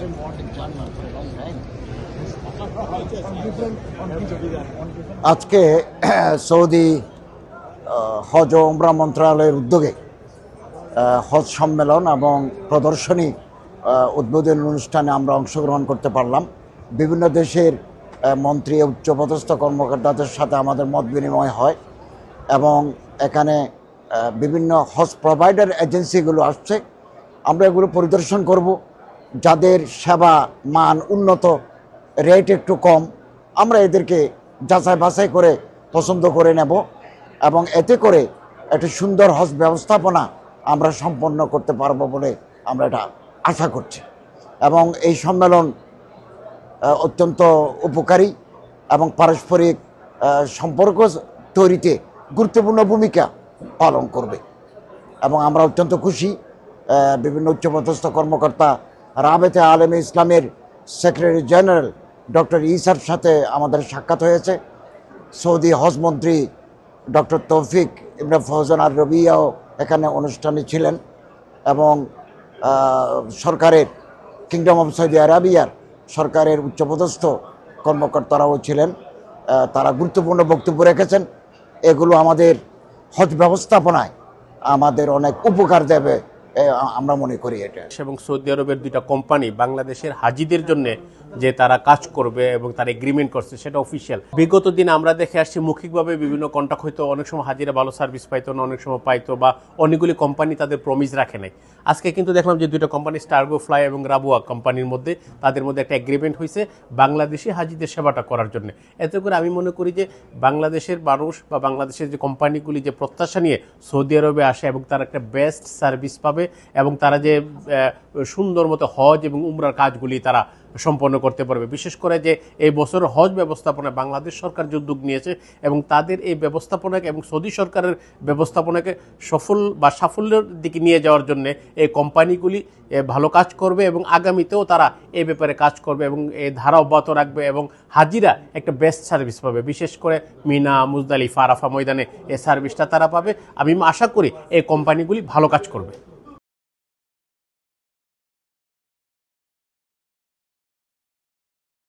still wanting Jannah for a long time. আজকে Saudi হজ ও উমরা মন্ত্রণালয়ের উদ্যোগে হজ সম্মেলন এবং প্রদর্শনী উদ্বোধনী অনুষ্ঠানে আমরা অংশগ্রহণ করতে পারলাম। বিভিন্ন দেশের মন্ত্রী উচ্চপদস্থ কর্মকর্তাদের সাথে আমাদের মত বিনিময় হয় এবং এখানে বিভিন্ন হজ প্রোভাইডার এজেন্সিগুলো আসছে। আমরা এগুলো পরিদর্শন করব, যাদের সেবা মান উন্নত, রেট একটু কম, আমরা এদেরকে যাচাই বাছাই করে পছন্দ করে নেব এবং এতে করে একটা সুন্দর হজ ব্যবস্থাপনা আমরা সম্পন্ন করতে পারবো বলে আমরা এটা আশা করছি। এবং এই সম্মেলন অত্যন্ত উপকারী এবং পারস্পরিক সম্পর্ক তৈরিতে গুরুত্বপূর্ণ ভূমিকা পালন করবে এবং আমরা অত্যন্ত খুশি। বিভিন্ন উচ্চপদস্থ কর্মকর্তা রাবেতা আলেমে ইসলামের সেক্রেটারি জেনারেল ডক্টর ইসার সাথে আমাদের সাক্ষাৎ হয়েছে। সৌদি হজ মন্ত্রী ডক্টর তৌফিক ইবনে ফৌজান আর রবিয়াও এখানে অনুষ্ঠানে ছিলেন এবং সরকারের কিংডম অফ সৌদি আরবিয়ার সরকারের উচ্চপদস্থ কর্মকর্তারাও ছিলেন। তারা গুরুত্বপূর্ণ বক্তব্য রেখেছেন। এগুলো আমাদের হজ ব্যবস্থাপনায় আমাদের অনেক উপকার দেবে আমরা মনে করি এটা। এবং সৌদি আরবের দুইটা কোম্পানি বাংলাদেশের হাজিদের জন্য যে তারা কাজ করবে এবং তারা এগ্রিমেন্ট করছে সেটা অফিসিয়াল। বিগত দিন আমরা দেখে আসছি মৌখিকভাবে বিভিন্ন কন্ট্রাক্ট হয়তো অনেক সময় হাজিরা ভালো সার্ভিস পাইতো না, অনেক সময় পাইতো বা অনেকগুলি কোম্পানি তাদের প্রমিস রাখে নাই। আজকে কিন্তু দেখলাম যে দুইটা কোম্পানি স্টারগো ফ্লাই এবং রাবুয়া কোম্পানির মধ্যে তাদের মধ্যে একটা এগ্রিমেন্ট হয়েছে বাংলাদেশি হাজিদের সেবাটা করার জন্য। এতে করে আমি মনে করি যে বাংলাদেশের মানুষ বা বাংলাদেশের যে কোম্পানিগুলি যে প্রত্যাশা নিয়ে সৌদি আরবে আসে এবং তারা একটা বেস্ট সার্ভিস পাবে এবং তারা যে সুন্দর মতো হজ এবং উমরার কাজগুলি তারা সম্পন্ন করতে পারবে। বিশেষ করে যে এই বছর হজ ব্যবস্থাপনায় বাংলাদেশ সরকার যে উদ্যোগ নিয়েছে এবং তাদের এই ব্যবস্থাপনাকে এবং সৌদি সরকারের ব্যবস্থাপনাকে সফল বা সাফল্যের দিকে নিয়ে যাওয়ার জন্য এই কোম্পানিগুলি ভালো কাজ করবে এবং আগামীতেও তারা এই ব্যাপারে কাজ করবে এবং এই ধারা অব্যাহত রাখবে এবং হাজিরা একটা বেস্ট সার্ভিস পাবে। বিশেষ করে মিনা, মুজদালিফা, আরাফা ময়দানে এই সার্ভিসটা তারা পাবে। আমি আশা করি এই কোম্পানিগুলি ভালো কাজ করবে।